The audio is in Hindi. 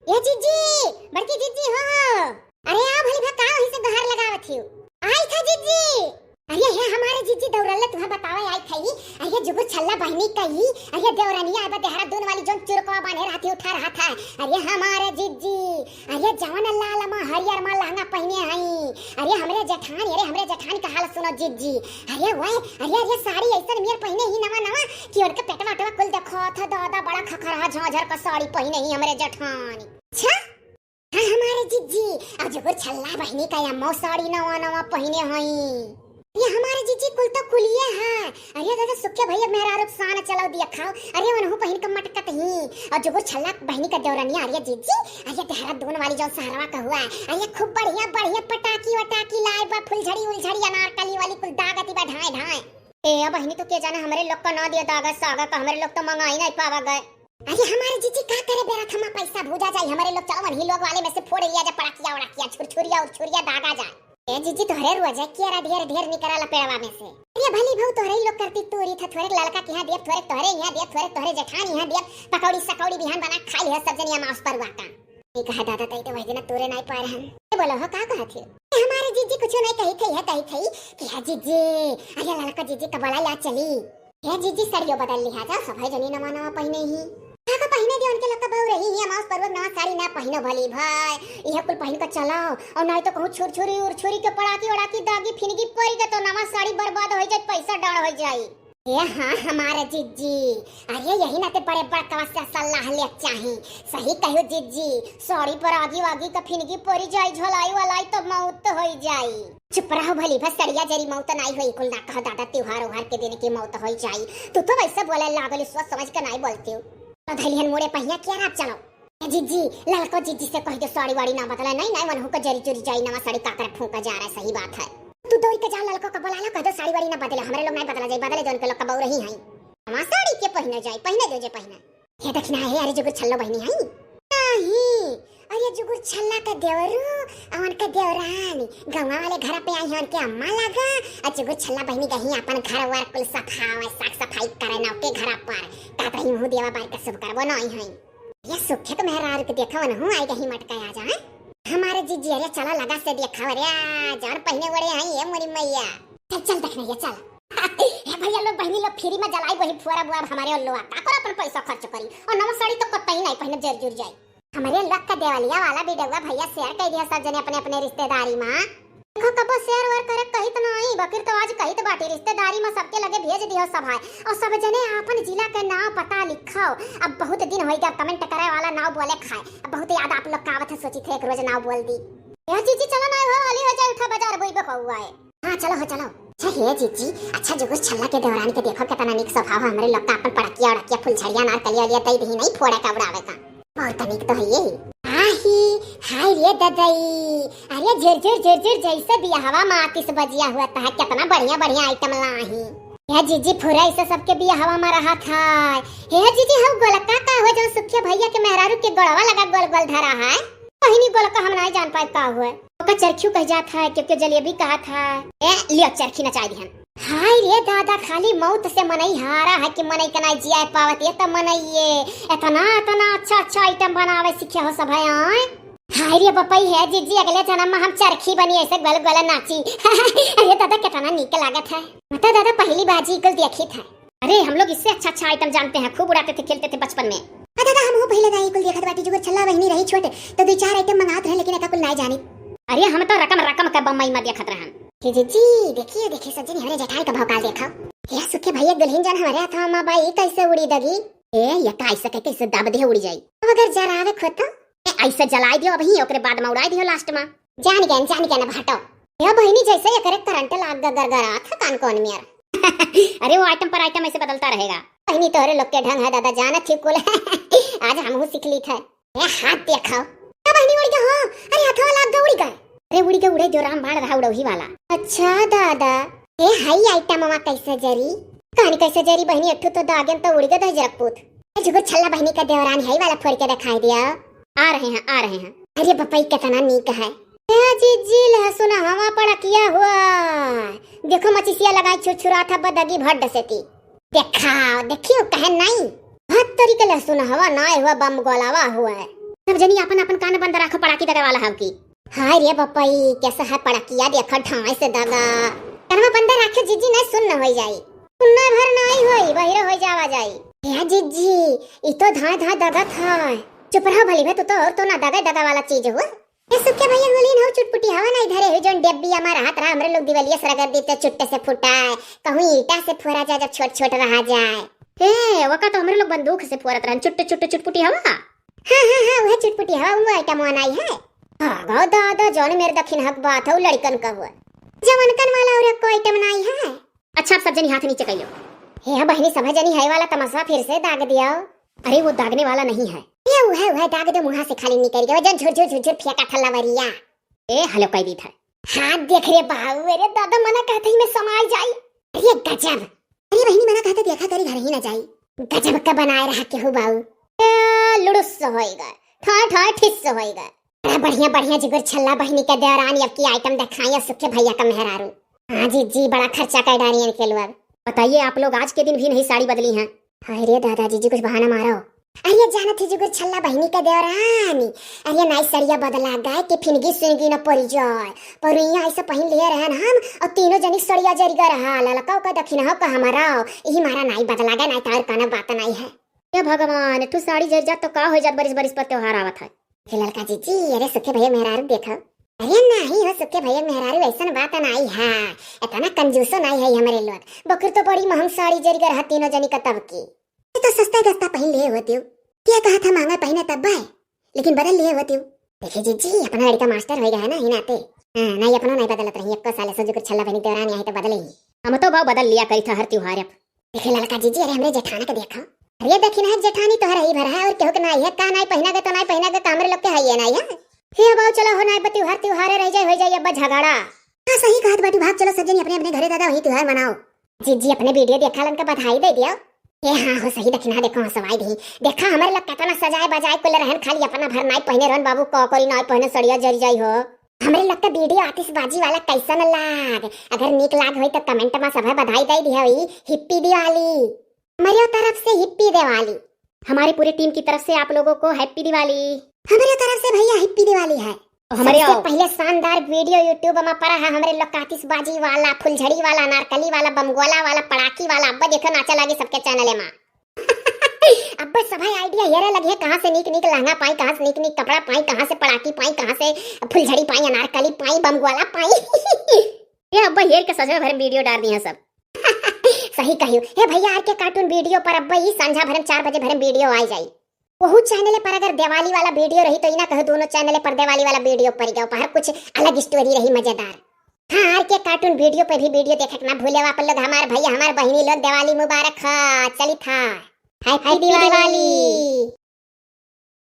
ये जीजी, बड़की जीजी हो। अरे आओ भली भा का वहीं से गहर लगावत हियो। आई था जीजी। अरे ये हमारे जीजी दौड़ल तुम्हें बतावे आई थई। अरे जुगु छल्ला बहनी कही। अरे देवरानिया अब देहरादून वाली जो चुरकवा बांधे रहती उठा रहा था। अरे हमारे जीजी, अरे जवन लाल मा हरियर मा लहंगा पहने हई। अरे हमरे जेठानी का हाल सुनो जीजी। अरे ओए, अरे साड़ी ऐसा मियर पहने ही नवा कि उनके पेटवा टवा कुल देखो था दादा बड़ा खखरा झांझर का साड़ी पहने ही हमरे जेठानी। अच्छा हाँ हमारे जीजी अब जुगु छल्ला बहनी का या साड़ी नवा पहने हई। ये हमारे जीजी कुल तो कुलिए है। अरे दादा सुखे भैया मेरा रुक सान चलाओ दिया खाओ। अरे वनहु पहन के मटकत ही और जो छल्ला बहनी का देवरानी अरे जीजी। अरे देहरादून वाली जो सहरवा का हुआ। अरे खूब बढ़िया पटाकी वटाकी लाए बा फुलझड़ी उलझड़ी अनारकली वाली कुल दागती बा ढाए ढाए। ए बहनी तो के जाने हमारे लोग को ना दिया दागा सागा का हमारे लोग तो मंगाई नहीं पावा गए। अरे हमारे जीजी का करे बेरा थमा पैसा भूजा जाए हमारे लोग चलो वही लोग वाले में से फोड़ लिया जा पटाकिया वटाकिया छुरछुरिया दागा जाए। ए जीजी तोहरे रोजा किया ढेर निकला लपेड़वा में से। अरे भली भाऊ तोहरे ही लोग करती तोरी था थोड़े लड़का के यहां देख थोड़े तोहरे यहां देख थोड़े तोहरे जेठानी यहां देख पकौड़ी सकौड़ी बिहान बना खा लिया सब जनिया मांस पर वाका। ये कहा दादा तई तो वही दिन तोरे नहीं पा रहन। ए बोलो हो का कहत है हमारे जीजी कुछ नहीं कही थई कि है जीजी। अरे लड़का जीजी का बड़ा या चली है जीजी सड़ियो बदल लिया जा सब है जनी नवा पहने ही का पहने दे उनके लगता बहु रही है मांस पर नवा साड़ी ना पहनो भली भाई। यह कुल पहन कर चलाओ और नहीं तो कहूं छुरी के पड़ाकी ओड़ाकी दागी फिनगी पड़ गए तो नवा साड़ी बर्बाद हो जाए पैसा डाड़ हो जाए। ये हाँ हमारे जीजी। अरे यही ना ते बड़े बड़का से सलाह ले चाही। सही कहो जीजी साड़ी पर आगी वागी का फिनगी पड़ जाए झलाई वालाई तो मौत हो जाए। चुप रहो भली बस सड़िया जरी मौत नहीं होई कुल ना कह दादा त्योहार के दिन की मौत हो जाए। तू तो वैसे बोले लागल सोच समझ के नहीं बोलती हूँ। धलियन मोड़े पहिया क्या रात चलो जीजी लड़को जीजी से कह दे साड़ी वाड़ी ना बदला नहीं मनहु का जरी चुरी जाई नवा साड़ी काकर फूंका जा रहा है। सही बात है तू दौड़ के जा लड़को का बुला लो कह दो साड़ी वाड़ी ना बदले हमारे लोग नहीं बदला जाए बदले जो उनके लोग का बहु रही है नवा साड़ी के पहने जाए पहने दो जे पहने। ये दक्षिणा है अरे जुगुर छल्लो बहनी है नहीं। अरे जुगुर छल्ला का देवरू अवन का देवरानी गंगा वाले घर पे आई है उनके अम्मा लगा और जुगुर छल्ला बहनी गही अपन घर वार कुल सफावे साफ सफाई करे ना के घर पर ताता ही मुंह देवा बार का सब करबो नहीं है। ये सुखे तो मेरा रुक देखा न हूं आई गही मटका आ जा हमारे जीजी। अरे चला लगा से देखा अरे जार पहने बड़े हैं ये मोरी मैया। चल देखना ये चल हे भैया लोग बहनी लोग फ्री में जलाई वही फुरा बुआ हमारे लोग का कर अपन पैसा खर्च करी और नवा साड़ी तो कतई नहीं पहने जर जुर जाए। हमारे लोग का देवालिया वाला वीडियो भैया शेयर कर दिया सब जने अपने अपने रिश्तेदारी में देखो कबो शेयर वर करे कही तो नहीं बकिर तो आज कही तो बाटी रिश्तेदारी में सबके लगे भेज दियो सब है और सब जने अपन जिला के नाम पता लिखाओ। अब बहुत दिन हो गया कमेंट करे वाला नाम बोले खाए अब बहुत याद आप लोग कावत है सोची थे एक रोज नाम बोल दी। ये जीजी चलो ना हो वाली हो जाए उठा बाजार बोई बकौआ है। हां चलो हो चलो। अच्छा हे जीजी अच्छा जो कुछ छल्ला के दौरान के देखो कितना निक स्वभाव हमारे लोग का अपन पड़किया अड़किया फुलझड़िया नार कलिया लिया तई नहीं नहीं फोड़े का उड़ावे का बहुत निक तो है ये। आही हाय रे ददई अरे झुर जैसे बियाहवा में आतिश बजिया हुआ था कितना बढ़िया आइटम लाही। हे जीजी फुरा ऐसे सबके बियाहवा में रहा था। हे जीजी हम गोलका का हो जो सुखिया भैया के मेहरारू के गोड़वा लगा गोल गोल धरा है पहिनी गोलका हम नहीं जान पाए का हुआ ओका चरखियो कह जात है क्योंकि जलेबी कहा था ए लियो चरखी नचाई दिहन। हाय रे दादा खाली मौत से मनई हारा है कि मनई कनाई जिया पावत ये तो मनई इतना अच्छा आइटम बनावे सीखे हो सब है। हाय रे बपई है जीजी अगले जन्म में हम चरखी बनी ऐसे गल गल नाची अरे दादा कितना नीक लागत है मतलब दादा पहली बाजी कल देखी था। अरे हम लोग इससे अच्छा अच्छा आइटम जानते हैं खूब उड़ाते थे खेलते थे बचपन में। दादा हम हो पहले दाई कुल देखत बाटी जुगर छल्ला बहनी रही छोटे तो दो चार आइटम मंगात रहे लेकिन एका कुल नहीं जानी। अरे हम तो रकम का बम्मई में देखत रहन। जीजी देखिए सज्जनी हमारे जेठाई का भौकाल देखो ये सुखे भैया दुल्हन जन हमारे हाथ में बाई कैसे उड़ी दगी ए ये का ऐसे कैसे दब दे उड़ी जाई अगर जरावे खो तो ऐसे जलाई दियो अभी ओकरे बाद में उड़ाई दियो लास्ट में जान गए ना भाटो ये बहनी जैसे ये करे करंट लाग गरगरा था कान कोन में अरे वो आइटम पर आइटम ऐसे बदलता रहेगा बहनी तोरे लोग के ढंग है दादा जाना ठीक कुल आज हम सीख ली था ये हाथ देखो बहनी उड़ गई हो अरे हाथवा लाग गई उड़ गई अरे उड़ी के उड़े जो राम बाण रहा उड़ही वाला। अच्छा दादा ए हाई आइटम में कैसे जरी कहानी कैसे जरी बहनी अट्ठू तो दागन तो उड़ गए धा जरकपूत जुगुर छल्ला बहनी का देवरान है वाला फोड़ के दिखाई दिया आ रहे हैं। अरे बपई कितना नीक है जीजी लहसुन हवा पड़ा किया हुआ देखो मचिसिया लगाई छुरछुरा था बदगी भट डसेती देखियो कहे नहीं बहुत तरीके लहसुन हवा ना हुआ बम गोलावा हुआ है सब जनी अपन अपन कान बंद रखो, पड़ाकी दगा वाला हव की। हाय रे बप्पई, कैसा है पड़ाकिया देखा ठाई से दगा। कनमा बंद रखे जीजी, नहीं सुन न होई जाई, सुनना भर नहीं होई, बहिरे होई जावा जाई। या जीजी, ई तो धा धा दगा था। चुप रहो भली भे, तू तो और तो ना दगा वाला चीज हो। ये सुखे भैया बोली ना चुटपुटी हवा ना इधर है, जोन डेब्बी हमारा हाथ रहा, हमरे लोग दिवालिया सरगर देते चुट्टे से फुटाए, कहूं ईटा से फोड़ा जाए जब छोट छोट रहा जाए। हे वका तो हमरे लोग बंदूक से फोड़त रहन, चुट्टे चुट्टे चुटपुटी हवा। हां वह चुटपुटी हवा, वो आइटम आई है। हां दादा जोन मेरे दक्षिण हक बात है, लड़कन का हुआ जवनकन वाला और कोई आइटम नहीं है। अच्छा अब सब जनी हाथ नीचे कइलो। हे बहनी सब जनी है वाला तमाशा फिर से दाग दिया। अरे वो दागने वाला नहीं है, ये वो है दाग दे मुंह से खाली निकल गया, जन झुर झुर झुर फेंका ठल्ला वरिया। ए हलो कह दी था हाथ देख रे बाबू, अरे दादा मना कहते ही मैं समाल जाई। अरे गजब, अरे बहनी मना कहते देखा करी घर ही ना जाई, गजब का बनाए रहा के हो बाबू। लुड़ुस होएगा, ठा ठा ठिस होएगा। बड़ा बढ़िया बढ़िया जिगर छल्ला बहनी का देवरानी अब की आइटम दिखाई, सुखे भैया का मेहरारू। हां जी बड़ा खर्चा कर डारियन के लोग। बताइए आप लोग आज के दिन भी नहीं साड़ी बदली हैं? हाय रे दादाजी जी कुछ बहाना मारो। अरे जाना थी जुगर छल्ला बहनी का देवरानी, अरे नाई सरिया बदला गए कि फिनगी सुनगी न पड़ जाए, पर यहाँ ऐसा पहन लिए रहन हम और तीनों जनी सरिया जरिगा रहा, ललकाओ का दक्षिण हो का हमारा, यही मारा नाई बदला गए, नाई तार काना बात नहीं है। ये भगवान तू साड़ी जर जा तो का हो जात, बरिस बरिस पर त्योहार आवत है। ललका जी अरे सुखे भैया मेहरारू देखो, अरे नहीं हो सुखे भैया मेहरारू ऐसा बात नहीं है, इतना कंजूसो नहीं है हमारे लोग, बकर तो बड़ी महंग साड़ी जरिगा रहा तीनों जनी का तब की, तो सस्ता गस्ता पहन लिए होते हो, क्या कहा था महंगा पहने तब भाई, लेकिन बदल लिए होते हो। देखिए जी अपना लड़का मास्टर हो गया है ना ही नाते, नहीं अपना नहीं बदलत रही, एक साल से जो छल्ला बहनी देवरानी आई तो बदले ही, हम तो बाव बदल लिया करी था हर त्योहार। देखिए लड़का जी अरे हमरे जेठाना के देखा, अरे दक्षिण है जेठानी तो हर ही भरा है और केहू के नहीं है, का नहीं पहना गए तो नहीं पहना गए, कामरे लोग के है नहीं है। हे बाव चलो हो नहीं त्योहार त्योहार रह जाए हो जाए अब झगड़ा। हां सही कहत बाटी, भाग चलो सब जनी अपने अपने घरे दादा वही त्योहार मनाओ। जी अपने वीडियो देखा लन का बधाई दे दियो। ये हाँ हो सही दक्षिणा देखो सवाई दी देखा हमारे लोग कितना सजाए बजाए कुल रहन, खाली अपना भर नाई पहने रहन बाबू, कोई नाई पहने सड़िया जरी जाई हो। हमारे लोग का वीडियो आतिशबाजी वाला कैसा न लाग, अगर नीक लाग होई तो कमेंट में सब बधाई दे दी होई, हिप्पी दिवाली हमारी तरफ से, हिप्पी दिवाली हमारी पूरी टीम की तरफ से आप लोगों को हैप्पी दिवाली। हमारी तरफ से भैया हिप्पी दिवाली है। हमारे पहले शानदार वीडियो यूट्यूब में पड़ा है हमारे लोग आतिशबाजी वाला, फुलझड़ी वाला, नारकली वाला, बमगोला वाला, पड़ाकी वाला, अब देखो नाचा लगे सबके चैनल में। अब सभी आइडिया ये लगी है कहाँ से नीक नीक लहंगा पाई, कहाँ से नीक नीक कपड़ा पाई, कहाँ से पड़ाकी पाई, कहाँ से फुलझड़ी पाई, अनारकली पाई, बमगोला पाई। ये अब हेर के सजे भर वीडियो डाल दी है सब। सही कहियो हे भैया, आर के कार्टून वीडियो पर अब ही संझा भरम 4 बजे भरम वीडियो आ जाई। बहुत चैनल पर अगर दिवाली वाला वीडियो रही तो इना कहो दोनों चैनल पर दिवाली वाला वीडियो पर गया, पर कुछ अलग स्टोरी रही मजेदार। हाँ आर के कार्टून वीडियो पे भी वीडियो देखना ना भूले आप लोग। हमारे भैया हमारे बहनी लोग दिवाली मुबारक, चली था, हैप्पी दिवाली।